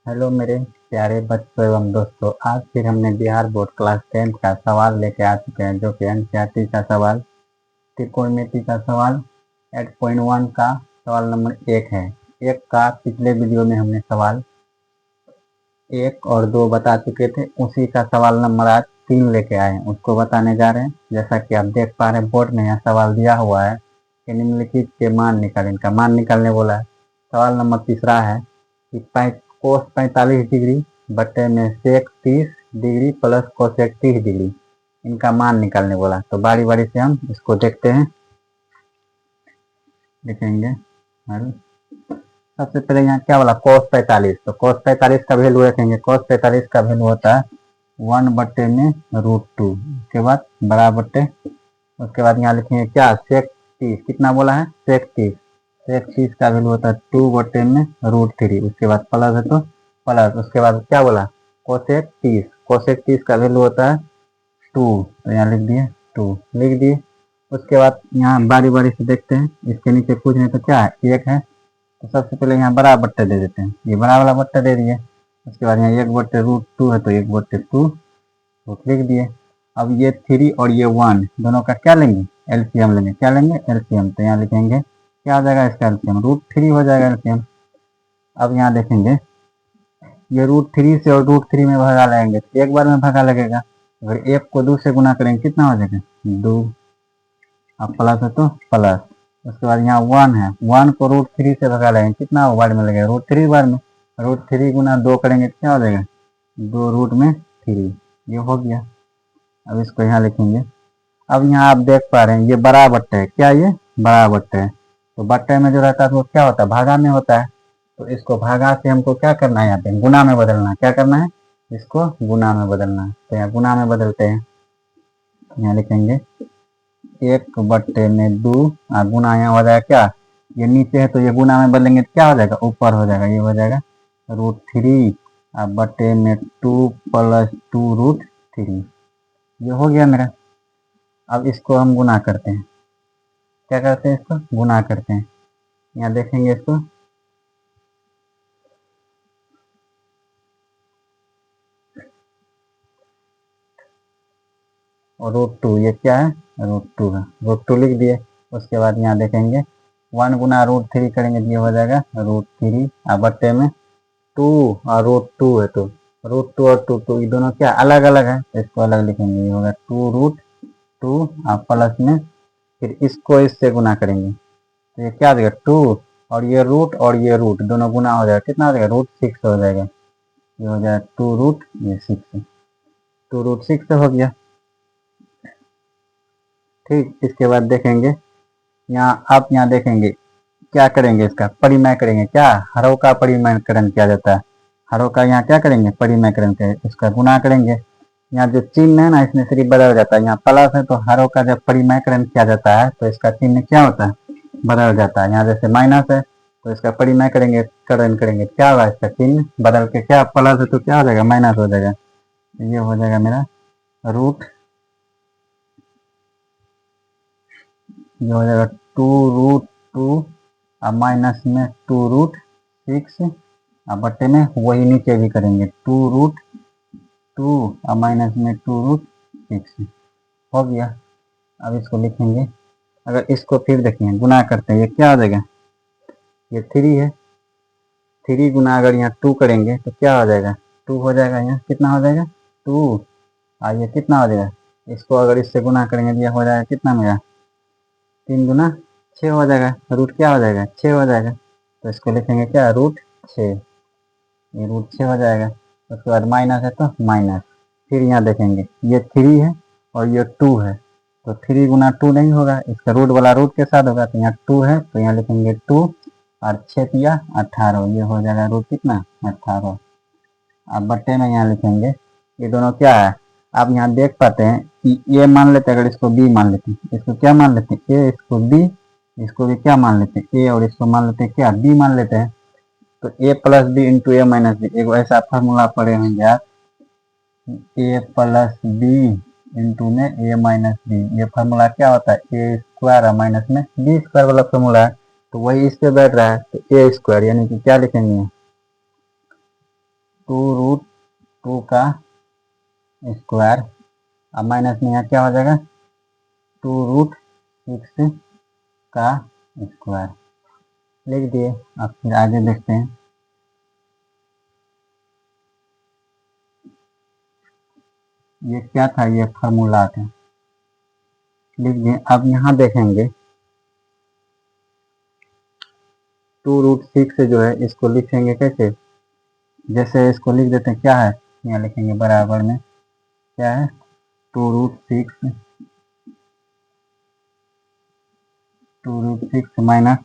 Hello मेरे प्यारे बच्चों एवं दोस्तों। आज फिर हमने बिहार बोर्ड क्लास 10 का सवाल लेके आ चुके हैं, जो कि एनसीईआरटी का सवाल, त्रिकोणमिति का सवाल 8.1 का सवाल नंबर 1 है। एक का पिछले वीडियो में हमने सवाल 1 और 2 बता चुके थे, उसी का सवाल नंबर आज 3 लेके आए हैं, उसको बताने जा रहे हैं। जैसा कि आप देख पा रहे हैं बोर्ड में यहाँ सवाल दिया हुआ है कि निम्नलिखित के मान निकालें। इनका मान निकालने बोला है। सवाल नंबर तीसरा है कि कोस 45 डिग्री बटे में sec 30 degree plus cosec 30 degree, इनका मान निकालने बोला। तो बारी बारी से हम इसको देखते हैं, देखेंगे। सबसे पहले यहाँ क्या बोला, कोस 45। तो कोस 45 का वैल्यू रखेंगे। कोस 45 का वैल्यू होता है 1 बटे में √2। उसके बाद बड़ा बटे, उसके बाद यहाँ लिखेंगे क्या, सेक 30। कितना बोला है, सेक 30। सेक 30 का वैल्यू होता है 2 बटे में √3। उसके बाद प्लस है तो प्लस, उसके बाद क्या बोला, कोसेक 30। कोसेक 30 का वैल्यू होता है 2, तो यहाँ लिख दिए 2, लिख दिए। उसके बाद यहाँ बारी बारी से देखते हैं, इसके नीचे कुछ नहीं तो क्या है, 1 है। तो सबसे पहले यहाँ बड़ा बट्टे दे देते हैं, ये बड़ा वाला बट्टा दे दिए। उसके बाद यहाँ 1 बट्टे √2 है, तो 1 बट्टे 2 रूट लिख दिए। अब ये 3 और ये 1 दोनों का क्या लेंगे, एलसीएम लेंगे। क्या लेंगे, एलसीएम। तो यहाँ लिखेंगे क्या हो जाएगा इसका एलसीएम, √3 हो जाएगा एलसीएम। अब यहाँ देखेंगे ये √3 से और √3 में भगा लेंगे, तो एक बार में भगा लगेगा। अगर 1 को 2 से गुना करेंगे कितना हो जाएगा, 2। अब प्लस है तो प्लस। उसके बाद यहाँ 1 है, 1 को √3 से भगा लेंगे, कितना बार में लगेगा, √3 बार में। √3 गुना 2 करेंगे तो क्या हो जाएगा, 2 रूट में 3। ये हो गया। अब इसको यहाँ लिखेंगे। अब यहाँ आप देख पा रहे हैं ये बड़ा बट्टे है, क्या ये बड़ा बट्टे है। तो बट्टे में जो रहता है वो क्या होता है, भागा में होता है। तो इसको भागा से हमको क्या करना है, यहाँ पे गुना में बदलना है। क्या करना है, इसको गुना में बदलना है। तो यहाँ गुना में बदलते हैं, यहाँ लिखेंगे 1 बट्टे में 2, गुना यहाँ हो जाएगा क्या, ये नीचे है तो ये गुना में बदलेंगे तो क्या हो जाएगा, ऊपर हो जाएगा। ये हो जाएगा √3 बट्टे में 2 प्लस 2√3। ये हो गया मेरा। अब इसको हम गुना करते हैं। क्या करते हैं, इसको गुना करते हैं। यहाँ देखेंगे इसको, और √2 ये क्या है, √2 है, √2 लिख दिए। उसके बाद यहाँ देखेंगे 1 गुना √3 करेंगे तो ये हो जाएगा √3 बट्टे में 2 और √2 है, तो √2 और 2 ये दोनों क्या अलग अलग है, तो इसको अलग लिखेंगे। ये होगा 2√2 प्लस में फिर इसको इससे गुना करेंगे तो ये क्या हो जाएगा 2, और ये रूट और ये रूट दोनों गुना हो जाएगा, कितना हो जाएगा, √6 हो जाएगा। ये हो जाएगा 2√6, 2√6 हो गया। ठीक, इसके बाद देखेंगे यहाँ, आप यहाँ देखेंगे क्या करेंगे, इसका परिमय करेंगे। क्या, हरों का परिमयकरण किया जाता है। हरों का यहाँ क्या करेंगे, परिमयकरण करेंगे, इसका गुना करेंगे। यहाँ जो चिन्ह है ना, इसमें सिर्फ बदल जाता है। यहाँ प्लस है तो हरों का जब परिमयकरण किया जाता है तो इसका चिन्ह क्या होता है, बदल जाता है। यहाँ जैसे माइनस है तो इसका परिमय करेंगे, करण करेंगे, क्या होगा, इसका चिन्ह बदल के क्या, प्लस है तो क्या हो जाएगा, माइनस हो जाएगा। ये हो जाएगा मेरा रूट, ये हो जाएगा 2√2 माइनस में 2√6 बट्टे में वही नीचे भी करेंगे 2√2 माइनस में 2√6 हो गया। अब इसको लिखेंगे। अगर इसको फिर देखेंगे गुना करते हैं, ये क्या हो जाएगा, ये 3 है। 3 गुना अगर यहाँ 2 करेंगे तो क्या हो जाएगा, 2 हो जाएगा। यहाँ कितना हो जाएगा, 2, ये कितना हो जाएगा, इसको अगर इससे गुना करेंगे तो ये हो जाएगा कितना मेरा, 3 गुना 6 हो जाएगा। रूट क्या हो जाएगा, 6 हो जाएगा। तो इसको लिखेंगे क्या, √6, ये √6 हो जाएगा। उसके बाद माइनस है तो माइनस, फिर यहाँ देखेंगे ये 3 है और ये 2 है, तो 3 गुना 2 नहीं होगा, इसका रूट वाला रूट के साथ होगा। तो यहाँ 2 है तो यहाँ लिखेंगे 2 और 6 या 18, ये हो जाएगा रूट कितना, 18। अब बट्टे में यहाँ लिखेंगे, ये दोनों क्या है, आप यहाँ देख पाते हैं कि ए मान लेते हैं, अगर इसको बी मान लेते हैं, इसको क्या मान लेते हैं, ए, इसको बी, इसको भी क्या मान लेते हैं, ए, और इसको मान लेते हैं क्या, बी मान लेते हैं। तो ए प्लस बी इंटू ए माइनस बी, एक ऐसा फार्मूला पढ़े होंगे आप, ए प्लस बी इंटू में ए माइनस बी। ये फार्मूला क्या होता है, ए स्क्वायर माइनस में बी स्क्वायर वाला फार्मूला है। तो वही इस पे बैठ रहा है, तो ए स्क्वायर यानी कि क्या लिखेंगे, 2√2 का स्क्वायर। अब माइनस में यहाँ क्या हो जाएगा 2√6 का स्क्वायर लिख दिए। अब फिर आगे देखते हैं। ये क्या था, ये फार्मूला था, लिख दिए। अब यहाँ देखेंगे 2√6 जो है इसको लिखेंगे कैसे, जैसे इसको लिख देते हैं, क्या है यहाँ लिखेंगे बराबर में क्या है 2√6 माइनस,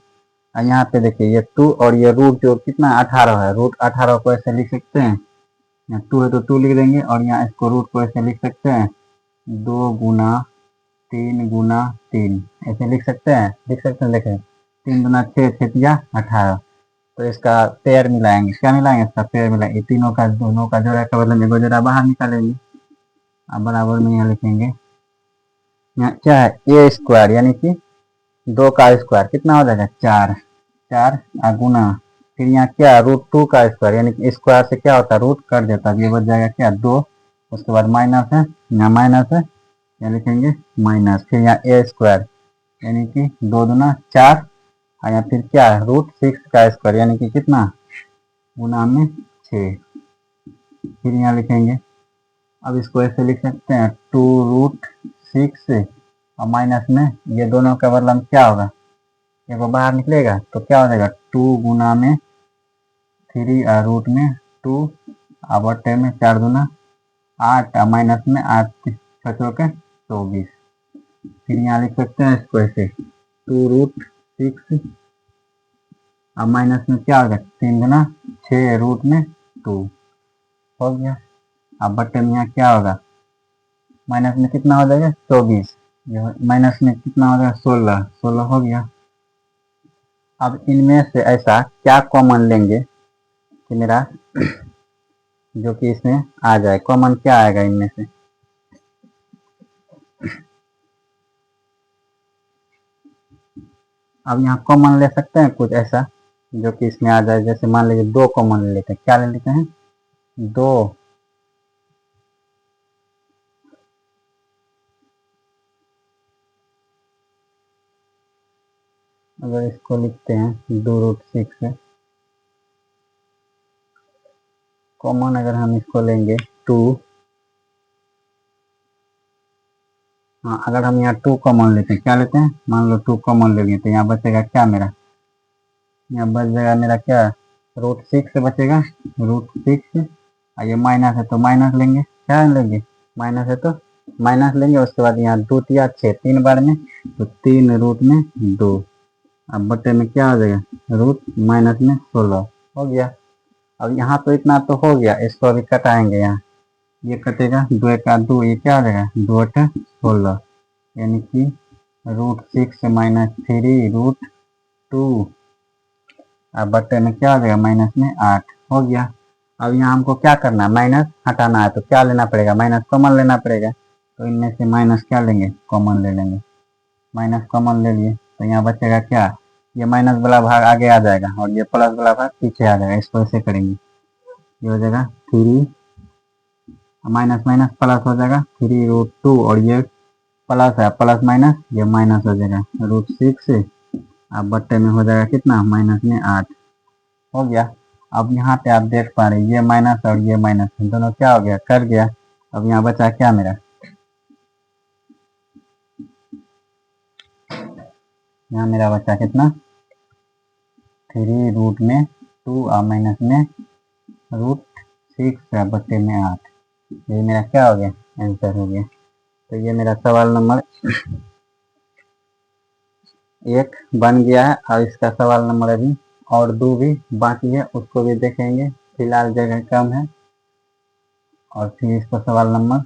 यहाँ पे देखिए ये 2 और ये रूट जो कितना 18 है, रूट 18 को ऐसे लिख सकते हैं, यहाँ 2 है तो 2 लिख देंगे, और यहाँ इसको रूट को ऐसे लिख सकते हैं 2 गुना 3 गुना 3 ऐसे लिख सकते हैं, देखें 3 गुना 6 छेतिया 18, तो इसका पेयर मिलाएंगे, क्या मिलाएंगे इसका पेयर मिलाएंगे, तीनों का दोनों का जोड़ा का बदले में एगो जोड़ा बाहर निकालेंगे। अब बराबर में यहाँ लिखेंगे, यहाँ क्या है ए स्क्वायर यानी कि 2 का स्क्वायर कितना हो जाएगा 4, 4 गुना, फिर यहाँ क्या √2 का स्क्वायर यानी कि स्क्वायर से क्या होता है रूट कट देता है, ये बच जाएगा क्या 2, उसके बाद माइनस है, यहाँ माइनस है, यहाँ लिखेंगे माइनस, फिर यहाँ ए स्क्वायर यानी कि 2 दूना 4, और यहाँ फिर क्या है √6 का स्क्वायर यानी कि कितना गुना में 6, फिर यहाँ लिखेंगे। अब इसको ऐसे लिख सकते हैं 2√6 और माइनस में ये दोनों का बदला क्या होगा, ये को बाहर निकलेगा तो क्या हो जाएगा 2 गुना में 3 और रूट में 2 और बट्टे में 4 दूना 8 और माइनस में 8 छो के 24, फिर यहाँ लिख सकते हैं इसको ऐसे 2√6 और माइनस में क्या होगा 3 गुना 6 रूट में 2 हो गया। अब बट्टे में यहाँ क्या होगा माइनस में कितना हो जाएगा 24, माइनस में कितना हो जाएगा 16, 16 हो गया। अब इनमें से ऐसा क्या कॉमन लेंगे कि मेरा जो कि इसमें आ जाए, कॉमन क्या आएगा इनमें से, अब यहाँ कॉमन ले सकते हैं कुछ ऐसा जो कि इसमें आ जाए, जैसे मान लीजिए 2 कॉमन ले लेते हैं, क्या ले लेते हैं 2, अगर इसको लिखते हैं 2√6 कॉमन, अगर हम इसको लेंगे 2, हाँ अगर हम यहाँ 2 कॉमन लेते हैं, क्या लेते हैं मान लो 2 कॉमन ले लिए तो यहाँ बचेगा क्या मेरा, यहाँ बच जाएगा मेरा क्या √6 बचेगा, √6, और ये माइनस है तो माइनस लेंगे, क्या लेंगे माइनस है तो माइनस लेंगे, उसके बाद यहाँ 2 या 6 3 बार में तो 3 रूट में 2, अब बटे में क्या हो जाएगा रूट माइनस में 16 हो गया। अब यहाँ तो इतना तो हो गया, इसको अभी कटाएंगे, यहाँ ये कटेगा 2 का 2, ये क्या हो जाएगा 2 8 16 यानी कि √6 माइनस 3√2, अब बट्टे में क्या हो जाएगा माइनस में 8 हो गया। अब यहाँ हमको क्या करना है माइनस हटाना है, तो क्या लेना पड़ेगा माइनस कॉमन लेना पड़ेगा, तो इनमें से माइनस क्या लेंगे कॉमन ले लेंगे, माइनस कॉमन ले लिए तो यहाँ बचेगा क्या, ये माइनस वाला भाग आगे आ जाएगा और ये प्लस वाला भाग पीछे आ जाएगा, इसको ऐसे करेंगे, ये हो जाएगा 3 माइनस माइनस प्लस हो जाएगा 3√2, और ये प्लस है प्लस माइनस ये माइनस हो जाएगा √6, अब बट्टे में हो जाएगा कितना माइनस में 8 हो गया। अब यहाँ पे आप देख पा रहे हैं ये माइनस और ये माइनस दोनों क्या हो गया कर गया। अब यहाँ बचा क्या मेरा, यहाँ मेरा बचा कितना 3√2 और माइनस में √6 बट्टे में 8, ये मेरा क्या हो गया आंसर हो गया। तो ये मेरा सवाल नंबर 1 बन गया है, और इसका सवाल नंबर अभी और 2 भी बाकी है, उसको भी देखेंगे, फिलहाल जगह कम है। और फिर इसका सवाल नंबर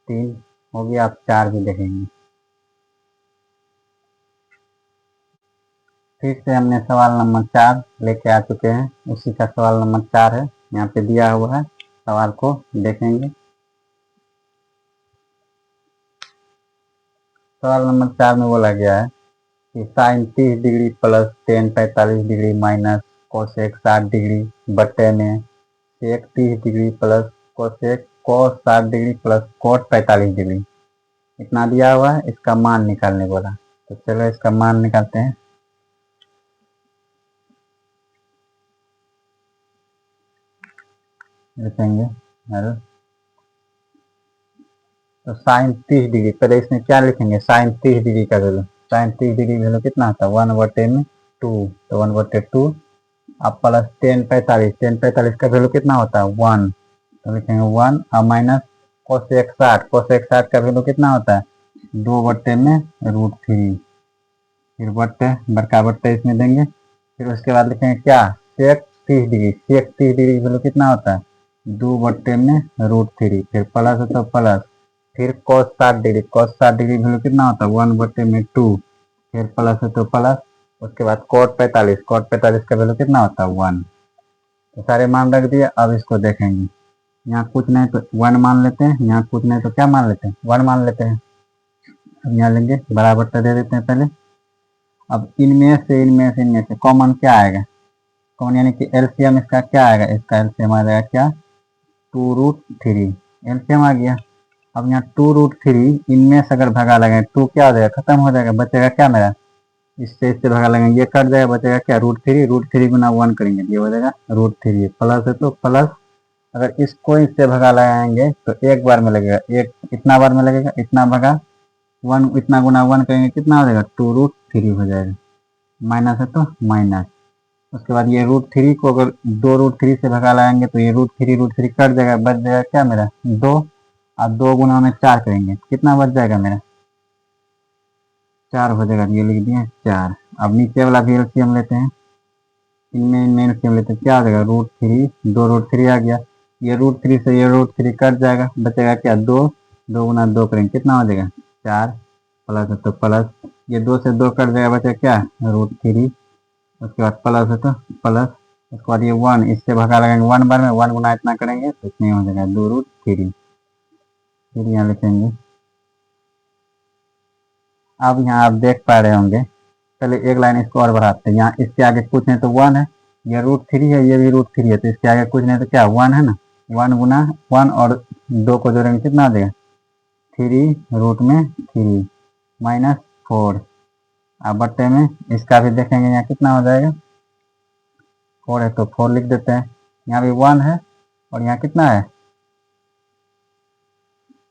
3 हो गया, आप 4 भी देखेंगे। फिर से हमने सवाल नंबर 4 लेके आ चुके हैं, उसी का सवाल नंबर 4 है, यहाँ पे दिया हुआ है, सवाल को देखेंगे। सवाल नंबर 4 में बोला गया है कि sine 30 degree plus tan 45 degree minus cosec 60 degree बट्टे में sec 30 degree plus cosec cos 60 degree plus cot 45 degree, इतना दिया हुआ है, इसका मान निकालने बोला। तो चलो इसका मान निकालते हैं। लिखेंगे हेलो, तो साइन 30 डिग्री, पहले इसमें क्या लिखेंगे, साइन 30 डिग्री का वैल्यू, साइन 30 डिग्री वैल्यू कितना होता है 1/2, तो 1/2 अब प्लस टेन पैंतालीस का वैल्यू कितना होता है 1, तो लिखेंगे 1 और माइनस कोसेक 60 का वैल्यू कितना होता है 2/√3, फिर बट्टे बड़का बट्टे इसमें देंगे, फिर उसके बाद लिखेंगे क्या सेक 30 डिग्री वैल्यू कितना होता है 2/√3, फिर प्लस है तो प्लस, फिर cos 60 डिग्री वैल्यू कितना होता है 1/2, फिर प्लस है तो प्लस, उसके बाद cot 45 का वैल्यू कितना होता है 1। तो सारे मान रख दिए, अब इसको देखेंगे, यहाँ कुछ नहीं तो 1 मान लेते हैं, यहाँ कुछ नहीं तो क्या मान लेते हैं 1 मान लेते हैं। अब यहाँ लेंगे बराबर दे देते हैं पहले। अब इनमें से कॉमन क्या आएगा, कॉमन यानी कि एलसीएम इसका क्या आएगा, इसका एलसीएम आ जाएगा क्या 2√3, एलसीएम आ गया। अब यहाँ 2√3 इनमें से अगर भगा लगाए टू क्या हो जाएगा खत्म हो जाएगा, बचेगा क्या मेरा, इससे भगा लगाएंगे ये कट जाएगा, बचेगा क्या √3 गुना 1 करेंगे ये हो जाएगा √3, प्लस है तो प्लस, अगर इसको इससे भगा लगाएंगे तो एक बार में लगेगा, एक इतना बार में लगेगा, इतना भगा 1, इतना गुना 1 करेंगे कितना हो जाएगा 2√3 हो जाएगा, माइनस है तो माइनस। उसके बाद ये √3 को अगर 2√3 से भगा लगाएंगे तो ये √3 कट जाएगा, बच जाएगा क्या मेरा 2, और 2 गुना में 4 करेंगे कितना बच जाएगा मेरा 4 हो जाएगा, ये लिख दिए 4। अब नीचे वाला भी एलसीएम लेते हैं, इनमें एलसीएम लेते हैं क्या हो जाएगा √3, 2√3 आ गया, ये √3 से ये √3 कट जाएगा, बचेगा क्या 2, 2 गुना 2 करेंगे कितना हो जाएगा 4, प्लस है तो प्लस, ये 2 से 2 कट जाएगा, बचेगा क्या √3, उसके बाद प्लस है तो प्लस, उसके बाद ये 1 इससे भगा लगाएंगे 1 बार में, 1 गुना इतना करेंगे तो इसमें हो जाएगा 2√3, फिर यहाँ लिखेंगे। अब यहाँ आप देख पा रहे होंगे, पहले एक लाइन इसको और बढ़ाते हैं, यहाँ इसके आगे कुछ नहीं तो 1 है, ये √3 है, ये भी √3 है, तो इसके आगे कुछ नहीं तो क्या 1 है ना, 1 गुना 1 और 2 को जोड़ेंगे कितना आ जाएगा 3√3 माइनस 4, अब बट्टे में इसका भी देखेंगे यहाँ कितना हो जाएगा 4 है तो 4 लिख देते हैं, यहाँ भी 1 है और यहाँ कितना है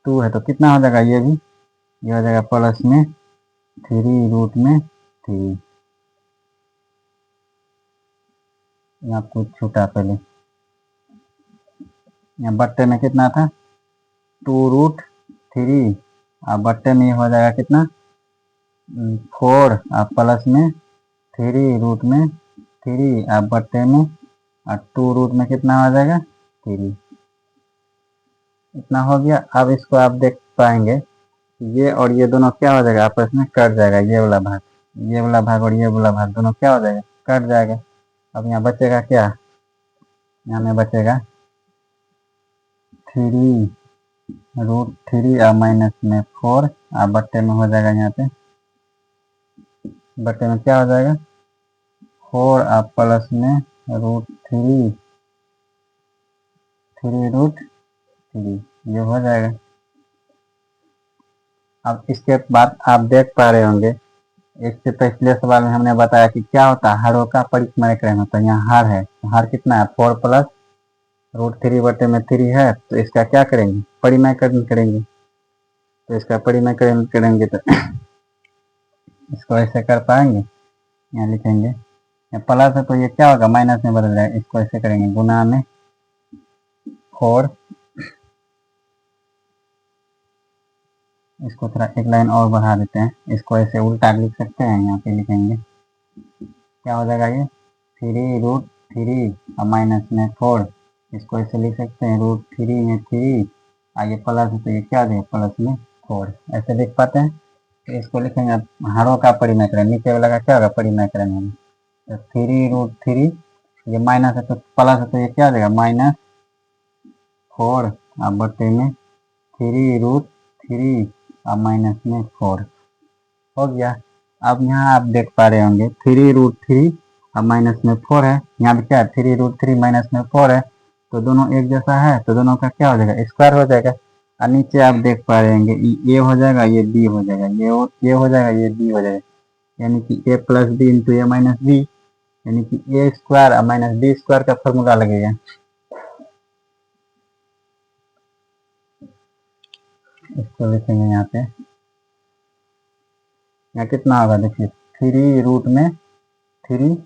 2 है, तो कितना हो जाएगा ये भी, ये हो जाएगा प्लस में 3√3, यहाँ कुछ छूटा पहले, यहाँ बट्टे में कितना था 2√3, अब बट्टे में हो जाएगा कितना 4, अब प्लस में 3√3, अब बट्टे में और 2 रूट में कितना हो जाएगा 3, इतना हो गया। अब इसको आप देख पाएंगे ये और ये दोनों क्या हो जाएगा आपस में कट जाएगा, ये वाला भाग और ये वाला भाग दोनों क्या हो जाएगा कट जाएगा। अब यहाँ बचेगा क्या, यहाँ में बचेगा 3√3 और माइनस में 4, और बट्टे में हो जाएगा, यहाँ पे बट्टे में क्या हो जाएगा 4 और प्लस में √3, 3√3 ये हो जाएगा। अब इसके बाद आप देख पा रहे होंगे, इससे पिछले सवाल में हमने बताया कि क्या होता है हरों का परिसमीकरण होता है, यहाँ हर है, हर कितना है 4 प्लस √3 बटे में 3 है, तो इसका क्या करेंगे परिसमीकरण करेंगे, तो इसका परिसमीकरण करेंगे तो इसको ऐसे कर पाएंगे, यहाँ लिखेंगे प्लस है तो ये क्या होगा माइनस में बदल जाएगा, इसको ऐसे करेंगे गुना में 4, इसको थोड़ा एक लाइन और बढ़ा देते हैं, इसको ऐसे उल्टा लिख सकते हैं, यहाँ पे लिखेंगे क्या हो जाएगा ये 3√3 और माइनस में 4, इसको ऐसे लिख सकते हैं √3 में 3, आगे प्लस है तो ये क्या देगा प्लस में 4, ऐसे लिख पाते हैं। तो इसको लिखेंगे हरों का परिसमीकरण, नीचे वाला का क्या होगा परिसमीकरण है, तो 3√3 ये माइनस है तो प्लस है तो ये क्या देगा -4 और बटे में 3√3 और माइनस में 4 हो गया। अब यहाँ आप देख पा रहे होंगे 3√3 और माइनस में 4 है, यहाँ पे क्या है 3√3 माइनस में 4 है, तो दोनों एक जैसा है तो दोनों का क्या हो जाएगा, स्क्वायर हो जाएगा। और नीचे आप देख पा रहे हैं ये हो जाएगा, ये बी हो जाएगा, ये हो जाएगा, ये बी हो जाएगा, यानी कि ए प्लस बी इंटू ए माइनस बी, यानी कि ए स्क्वायर और माइनस बी स्क्वायर का फॉर्मूला लगेगा। इसको लिखेंगे यहाँ पे, यहाँ कितना होगा देखिए, 3 रूट में 3,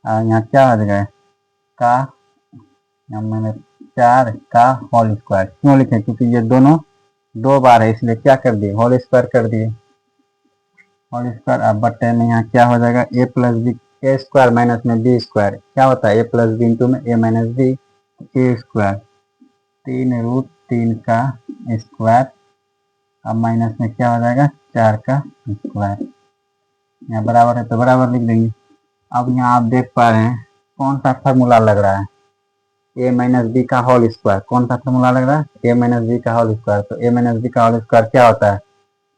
यहाँ क्या हो जाएगा का, यहाँ मैंने 4 का होल स्क्वायर क्यों लिखे, क्योंकि ये दोनों 2 बार है इसलिए क्या कर दिए, होल स्क्वायर कर दिए, होल स्क्वायर। अब बट्टे में यहाँ क्या हो जाएगा, ए प्लस बी, ए स्क्वायर माइनस में बी स्क्वायर क्या होता है, ए प्लस बी इंटू में ए माइनस बी, ए स्क्वायर 3 रूट 3 का स्क्वायर, अब माइनस में क्या हो जाएगा 4 का स्क्वायर, यहाँ बराबर है तो बराबर लिख देंगे। अब यहाँ आप देख पा रहे हैं कौन सा फार्मूला लग रहा है, ए माइनस बी का होल स्क्वायर, कौन सा फार्मूला लग रहा है, ए माइनस बी का होल स्क्वायर। तो ए माइनस बी का होल स्क्वायर क्या होता है,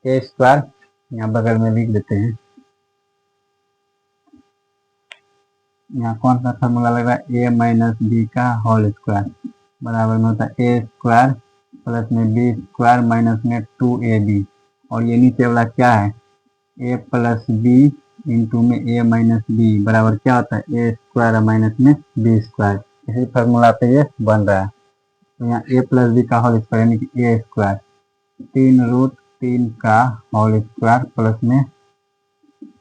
ए स्क्वायर, यहाँ बगल में लिख देते हैं, यहाँ कौन सा फार्मूला लग रहा है, ए माइनस बी का होल स्क्वायर बराबर में होता है ए स्क्वायर प्लस में बी स्क्वायर माइनस में 2ab, और ये नीचे वाला क्या है, ए प्लस बी इंटू में ए माइनस बी बराबर क्या होता है, ए स्क्वायर माइनस में बी स्क्वायर। इसी फार्मूला पे ये बन रहा है। तो यहाँ ए प्लस बी का होल स्क्वायर यानी कि ए स्क्वायर 3 रूट 3 का होल स्क्वायर प्लस में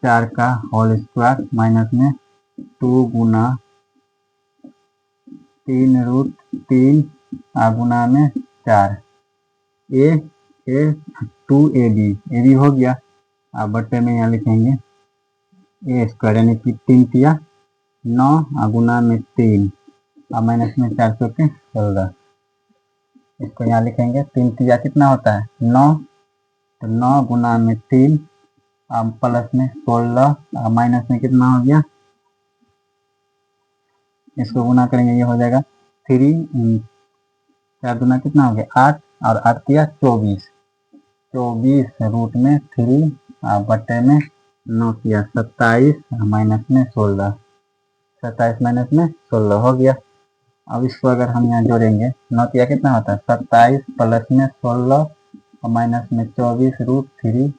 4 का होल स्क्वायर माइनस में 2 गुना 3 रूट 3 गुना में 4, ए 2ab हो गया। अब बट्टे में यहाँ लिखेंगे ए स्क्वायर यानी कि 3×9 गुना में 3 और माइनस में 4 के 16, इसको यहाँ लिखेंगे 3×3 कितना होता है 9, तो 9 गुना में 3 अब प्लस में 16 और माइनस में कितना हो गया, इसको गुना करेंगे ये हो जाएगा 3, 4 गुना कितना हो गया 8 और 8 किया 24, 24 रूट में 3 बट्टे में 9 किया 27 माइनस में 16, 27 माइनस में 16 हो गया। अब इसको अगर हम यहाँ जोड़ेंगे 9 किया कितना होता है 27 प्लस में 16 और माइनस में 24 रूट 3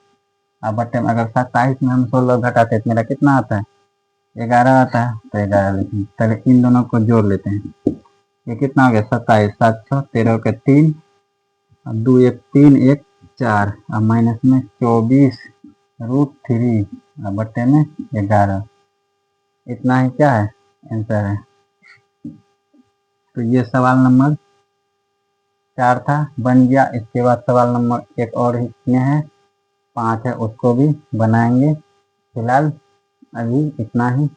बट्टे में, अगर 27 में हम 16 घटाते तो मेरा कितना आता है 11 आता है, तो 11 लिखेंगे। पहले इन दोनों को जोड़ लेते हैं, ये कितना हो गया 27, 7 6 13 के 3 2 1 3 1 4 और माइनस में 24 रूट 3 बट्टे में 11, इतना ही क्या है आंसर है। तो ये सवाल नंबर 4 था, बन गया। इसके बाद सवाल नंबर एक और इसमें है 5 है, उसको भी बनाएंगे। फिलहाल अभी इतना ही।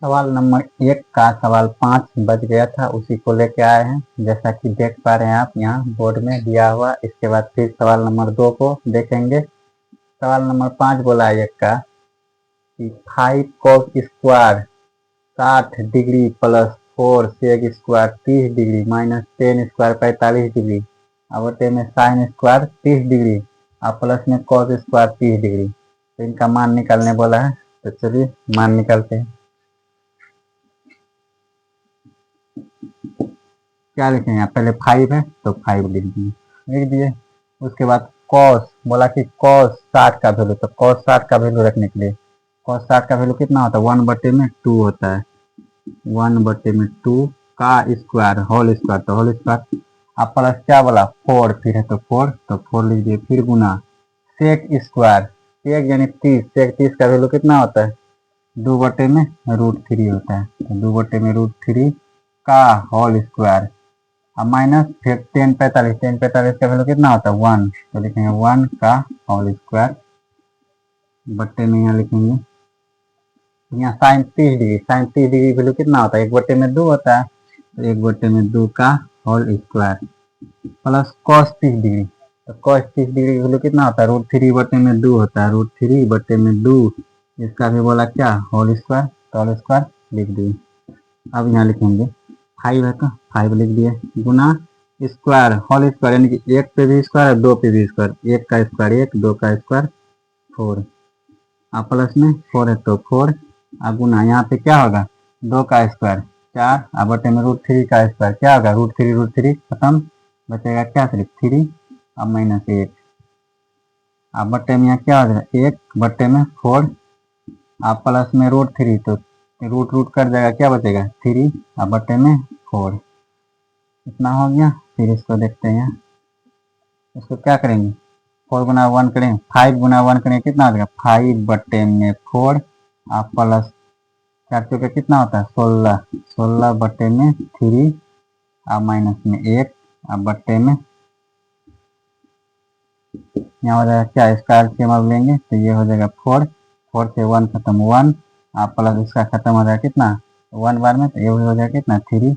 सवाल नंबर 1 का सवाल 5 बच गया था, उसी को लेके आए हैं, जैसा कि देख पा रहे हैं आप यहाँ बोर्ड में दिया हुआ। इसके बाद फिर सवाल नंबर 2 को देखेंगे। सवाल नंबर 5 बोला है 1 का कि 5 cos square 60 degree plus 4 sec square 30 degree minus 10 square 45 degree अवटे में साइन स्क्वायर 30 डिग्री और प्लस में कॉस स्क्वायर 30 डिग्री। तो इनका मान निकालने बोला है, तो चलिए मान निकालते हैं। क्या लिखेंगे यहाँ, पहले 5 है तो 5 लिख दिए। उसके बाद कॉस बोला कि कॉस 60 का वैल्यू, तो कॉस 60 का वैल्यू रखने के लिए कॉस 60 का वैल्यू कितना होता है 1/2 होता है, 1/2 का स्क्वायर होल स्क्वायर, तो होल स्क्वायर अब प्लस क्या बोला 4 फिर है तो 4 लिख दिए। फिर गुना सेक स्क्वायर, सेक यानी 30, सेक 30 का वैल्यू कितना होता है 2/√3 होता है, तो 2/√3 का होल स्क्वायर अब माइनस फिर 10 45 का वैल्यू कितना होता है 1, तो लिखेंगे 1 का होल स्क्वायर बट्टे में यहाँ लिखेंगे। यहाँ साइन 30 डिग्री वैल्यू कितना होता है 1/2 होता है, तो 1/2 का whole square plus cos 30 degree, तो कॉस 30 डिग्री वैल्यू कितना होता है √3/2 होता है, √3/2 इसका भी बोला क्या होल स्क्वायर, तो होल स्क्वायर लिख दिए। अब यहाँ लिखेंगे 5 है तो 5 लिख दिए गुना स्क्वायर होल स्क्वायर यानी कि 1 पे भी स्क्वायर है 2 पे भी स्क्वायर, 1 का स्क्वायर 1 2 का स्क्वायर 4 प्लस में 4 है तो 4 अब गुना यहाँ पे क्या होगा, 2 का स्क्वायर 4, अब बटे में √3 का स्क्वायर क्या होगा, √3 खत्म, बचेगा क्या सिर्फ 3, अब -1, अब बटे में यहाँ क्या हो जाएगा 1 बटे में 4, अब प्लस में √3 तो रूट रूट कट जाएगा, क्या बचेगा 3, अब बटे में 4, इतना हो गया। फिर इसको देखते हैं, इसको क्या करेंगे 4 गुना 1 करें, 5 गुना 1 करें, कितना हो जाएगा 5 बटे में 4, आप प्लस 4 चौके कितना होता है 16, 16 बटे में 3, अब माइनस में 1, अब बटे में यहाँ हो जाएगा क्या, इसका एलसीएम अब लेंगे तो ये हो जाएगा 4, 4 से 1 खत्म 1, आप प्लस इसका खत्म हो जाएगा कितना 1 बार में, तो ये हो जाएगा कितना 3,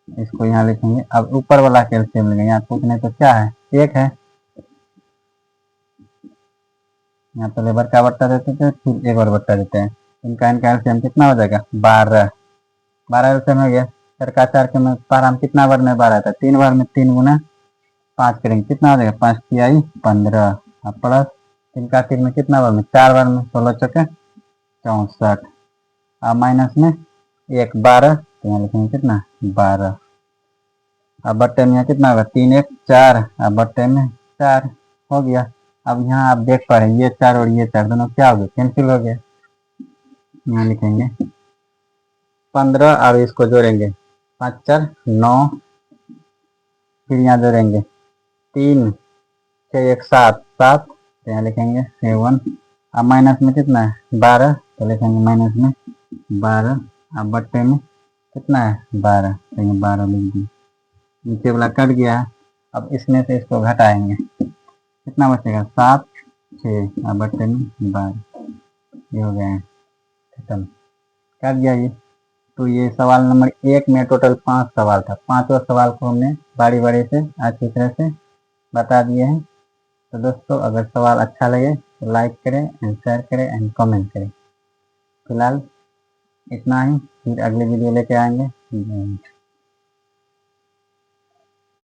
इसको यहाँ लिखेंगे। अब ऊपर वाला का एलसीएम लेंगे, यहाँ पूछने तो क्या है 1 है, यहाँ पहले बट्टा बट्टा देते थे फिर एक और बट्टा देते हैं, इनका एलसीएम कितना हो जाएगा 12, 12 एलसीएम हो गया। 4 का 4 के में पार हम कितना बार में 12 था, 3 बार में 3 गुना 5 करेंगे, कितना हो जाएगा 5 तिहाई 15, अब प्लस 3 का 3 में कितना बार में 4 बार में 16 चौके 64, अब माइनस में 1 12, तो यहाँ लिखेंगे कितना 12, अब बट्टे में यहाँ कितना होगा 3 1 4, अब बट्टे में 4 हो गया। अब यहाँ आप देख पा रहे हैं ये 4 और ये 4 दोनों क्या हो गए कैंसिल हो गया, यहाँ लिखेंगे 15, अब इसको जोड़ेंगे 5 4 9, फिर यहाँ जोड़ेंगे 3 6 1 7 7, तो यहाँ लिखेंगे 7, अब माइनस में कितना है 12, तो लिखेंगे माइनस में 12, अब बट्टे में कितना है 12, तो ये 12 लिख दिए, नीचे वाला कट गया है। अब इसमें से इसको घटाएंगे, कितना बचेगा 7 6, अब बट्टे में 12, ये हो गया है खत्म, कर दिया ये। तो ये सवाल नंबर 1 में टोटल 5 सवाल था, 5वां सवाल को हमने बारी बारी से अच्छी तरह से बता दिए हैं। तो दोस्तों अगर सवाल अच्छा लगे तो लाइक करें एंड शेयर करें एंड कमेंट करें। फिलहाल इतना ही, फिर अगले वीडियो लेके आएंगे।